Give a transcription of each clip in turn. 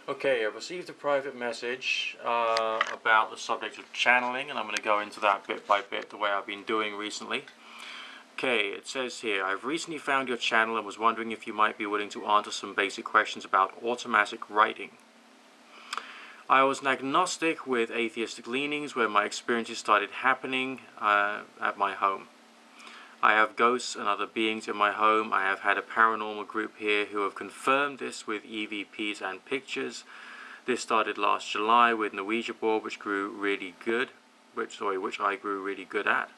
Okay, I've received a private message about the subject of channeling, and I'm going to go into that bit by bit the way I've been doing recently. Okay, it says here, I've recently found your channel and was wondering if you might be willing to answer some basic questions about automatic writing. I was an agnostic with atheistic leanings where my experiences started happening at my home. I have ghosts and other beings in my home. I have had a paranormal group here who have confirmed this with EVPs and pictures. This started last July with the Ouija board, which I grew really good at.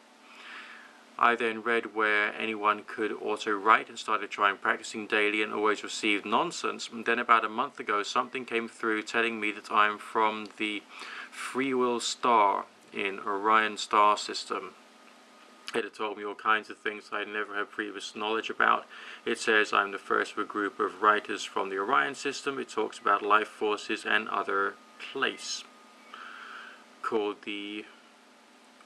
I then read where anyone could auto-write and started trying practicing daily and always received nonsense. And then about a month ago, something came through telling me that I'm from the Free Will Star in Orion Star System. It had told me all kinds of things I never had previous knowledge about. It says I'm the first of a group of writers from the Orion system. It talks about life forces and other place called the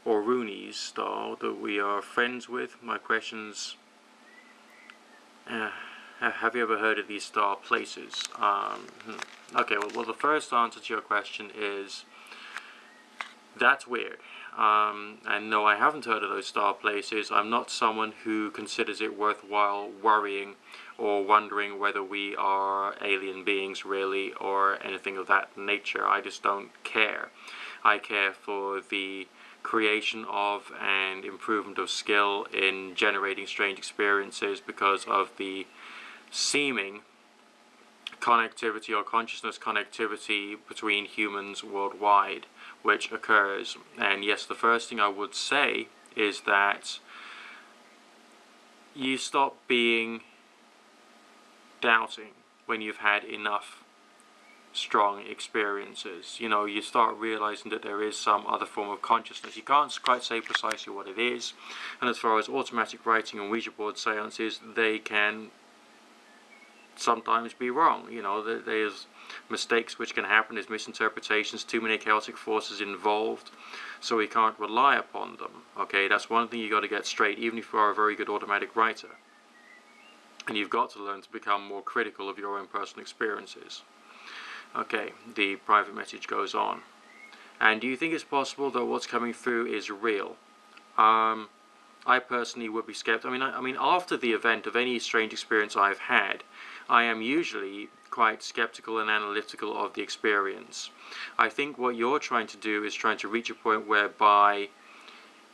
Orionis star that we are friends with. My questions, have you ever heard of these star places? Okay, well the first answer to your question is, that's weird. And no, I haven't heard of those star places. I'm not someone who considers it worthwhile worrying or wondering whether we are alien beings really or anything of that nature. I just don't care. I care for the creation of and improvement of skill in generating strange experiences because of the seeming connectivity or consciousness connectivity between humans worldwide which occurs. And yes, the first thing I would say is that you stop being doubting when you've had enough strong experiences. You know, you start realizing that there is some other form of consciousness. You can't quite say precisely what it is. And as far as automatic writing and Ouija board seances, they can sometimes be wrong. You know, there's mistakes which can happen, there's misinterpretations, too many chaotic forces involved, so we can't rely upon them. Okay, that's one thing you got to get straight, even if you are a very good automatic writer. And you've got to learn to become more critical of your own personal experiences. Okay, the private message goes on. And do you think it's possible that what's coming through is real? I personally would be skeptical. I mean, after the event of any strange experience I've had, I am usually quite skeptical and analytical of the experience. I think what you're trying to do is trying to reach a point whereby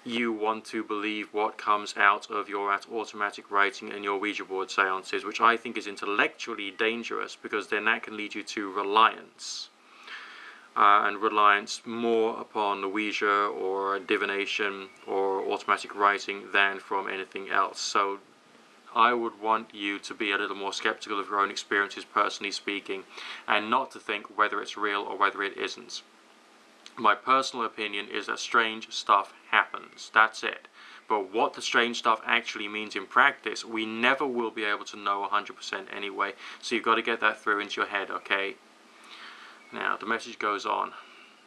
you want to believe what comes out of your automatic writing and your Ouija board seances, which I think is intellectually dangerous because then that can lead you to reliance. And reliance more upon the Ouija or divination or automatic writing than from anything else. So I would want you to be a little more skeptical of your own experiences, personally speaking, and not to think whether it's real or whether it isn't. My personal opinion is that strange stuff happens. That's it. But what the strange stuff actually means in practice, we never will be able to know 100% anyway. So you've got to get that through into your head, okay? Now, the message goes on.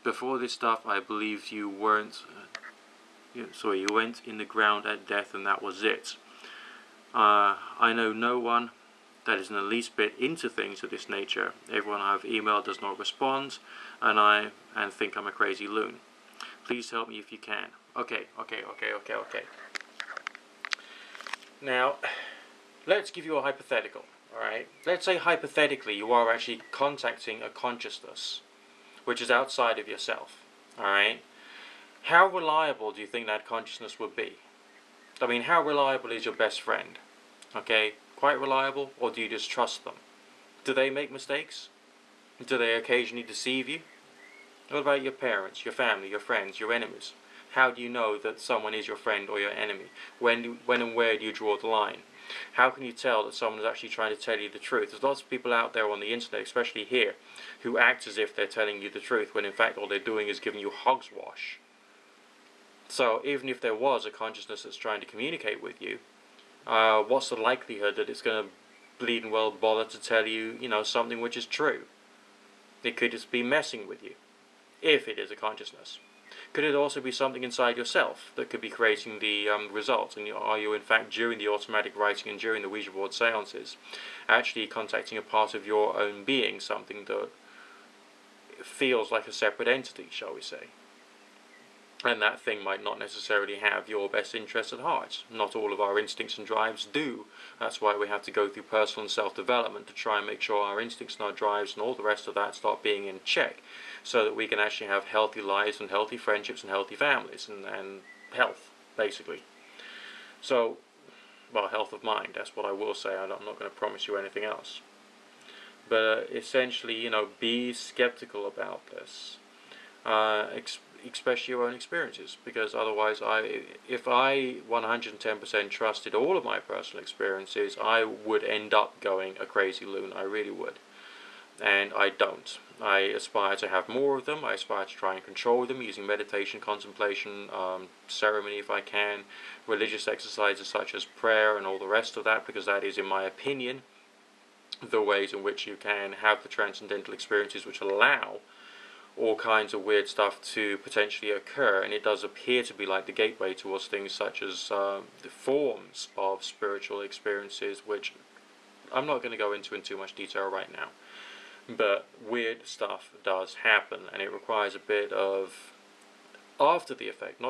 Before this stuff, I believed you weren't... you went in the ground at death and that was it. I know no one that is in the least bit into things of this nature. Everyone I have emailed does not respond, and think I'm a crazy loon. Please help me if you can. Okay. Now, let's give you a hypothetical, alright? Let's say hypothetically you are actually contacting a consciousness, which is outside of yourself, alright? How reliable do you think that consciousness would be? I mean, how reliable is your best friend? Okay, quite reliable, or do you just trust them? Do they make mistakes? Do they occasionally deceive you? What about your parents, your family, your friends, your enemies? How do you know that someone is your friend or your enemy? When and where do you draw the line? How can you tell that someone is actually trying to tell you the truth? There's lots of people out there on the internet, especially here, who act as if they're telling you the truth, when in fact all they're doing is giving you hogwash. So even if there was a consciousness that's trying to communicate with you, what's the likelihood that it's going to bleeding well bother to tell you, something which is true? It could just be messing with you, if it is a consciousness. Could it also be something inside yourself that could be creating the results? And are you in fact, during the automatic writing and during the Ouija board seances, actually contacting a part of your own being, something that feels like a separate entity, shall we say. And that thing might not necessarily have your best interest at heart. Not all of our instincts and drives do. That's why we have to go through personal and self-development to try and make sure our instincts and our drives and all the rest of that start being in check, so that we can actually have healthy lives and healthy friendships and healthy families and health, basically. So, well, health of mind, that's what I will say. I'm not going to promise you anything else. But essentially, be skeptical about this. Express your own experiences, because otherwise, if I 110% trusted all of my personal experiences, I would end up going a crazy loon. I really would. And I don't. I aspire to have more of them. I aspire to try and control them using meditation, contemplation, ceremony if I can, religious exercises such as prayer and all the rest of that, because that is, in my opinion, the ways in which you can have the transcendental experiences which allow all kinds of weird stuff to potentially occur. And it does appear to be like the gateway towards things such as the forms of spiritual experiences, which I'm not going to go into in too much detail right now. But weird stuff does happen, and it requires a bit of after the effect.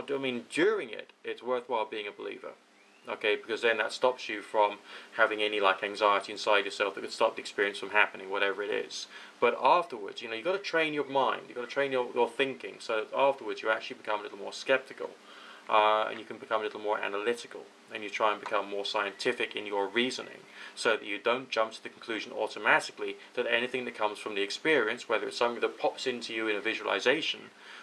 During it, it's worthwhile being a believer. Okay, because then that stops you from having any anxiety inside yourself that could stop the experience from happening, whatever it is. But afterwards, you've got to train your mind, you've got to train your thinking, so that afterwards you actually become a little more skeptical, and you can become a little more analytical, and you try and become more scientific in your reasoning, so that you don't jump to the conclusion automatically that anything that comes from the experience, whether it's something that pops into you in a visualization,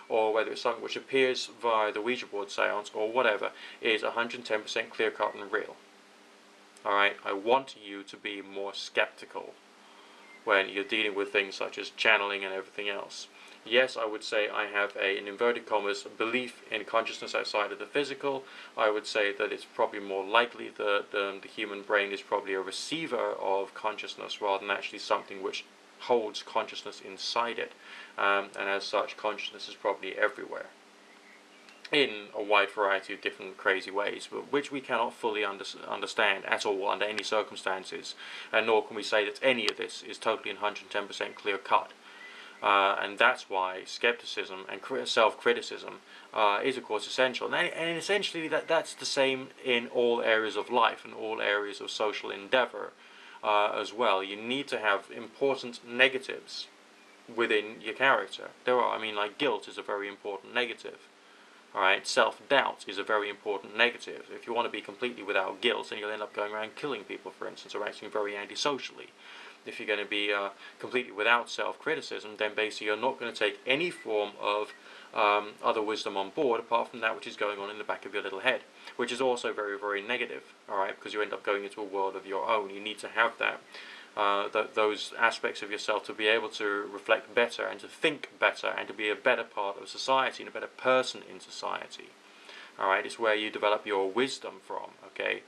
or whether it's something which appears via the Ouija board seance or whatever, is 110% clear-cut and real. Alright, I want you to be more skeptical when you're dealing with things such as channeling and everything else. Yes, I would say I have in inverted commas, belief in consciousness outside of the physical. I would say that it's probably more likely that the human brain is probably a receiver of consciousness rather than actually something which holds consciousness inside it. And as such, consciousness is probably everywhere in a wide variety of different crazy ways, but which we cannot fully understand at all under any circumstances, and nor can we say that any of this is totally 110% clear cut. And that's why skepticism and self-criticism is, of course, essential. And essentially, that's the same in all areas of life and all areas of social endeavor as well. You need to have important negatives within your character. There are, guilt is a very important negative. Alright, self-doubt is a very important negative. If you want to be completely without guilt, then you'll end up going around killing people, for instance, or acting very antisocially. If you're going to be completely without self-criticism, then basically you're not going to take any form of other wisdom on board apart from that which is going on in the back of your little head, which is also very, very negative, alright, because you end up going into a world of your own. You need to have that. Those aspects of yourself to be able to reflect better and to think better and to be a better part of society and a better person in society. Alright, it's where you develop your wisdom from, okay?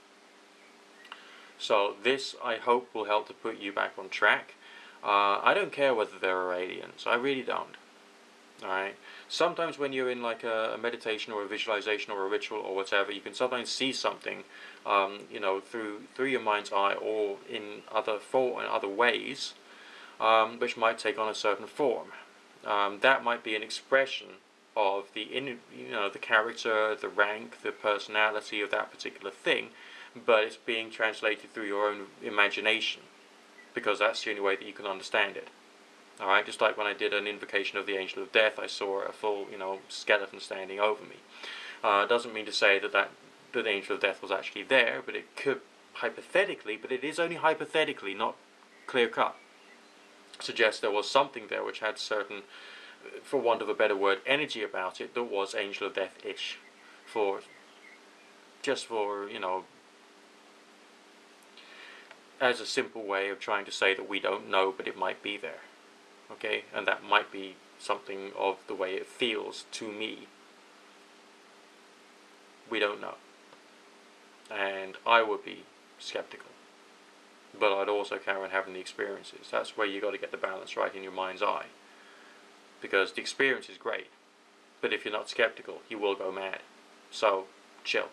So this, I hope, will help to put you back on track. I don't care whether there are aliens. I really don't. Alright? Sometimes when you're in a meditation or a visualization or a ritual or whatever, you can sometimes see something, through your mind's eye or in other ways, which might take on a certain form. That might be an expression of the character, the rank, the personality of that particular thing, but it's being translated through your own imagination, because that's the only way that you can understand it. Alright, just like when I did an invocation of the Angel of Death, I saw a full, skeleton standing over me. Doesn't mean to say that the Angel of Death was actually there, but it could hypothetically, but it is only hypothetically, not clear-cut, suggest there was something there which had certain, for want of a better word, energy about it that was Angel of Death-ish, just for, as a simple way of trying to say that we don't know, but it might be there. Okay, and that might be something of the way it feels to me. We don't know. And I would be skeptical. But I'd also carry on having the experiences. That's where you got to get the balance right in your mind's eye. Because the experience is great. But if you're not skeptical, you will go mad. So, chill.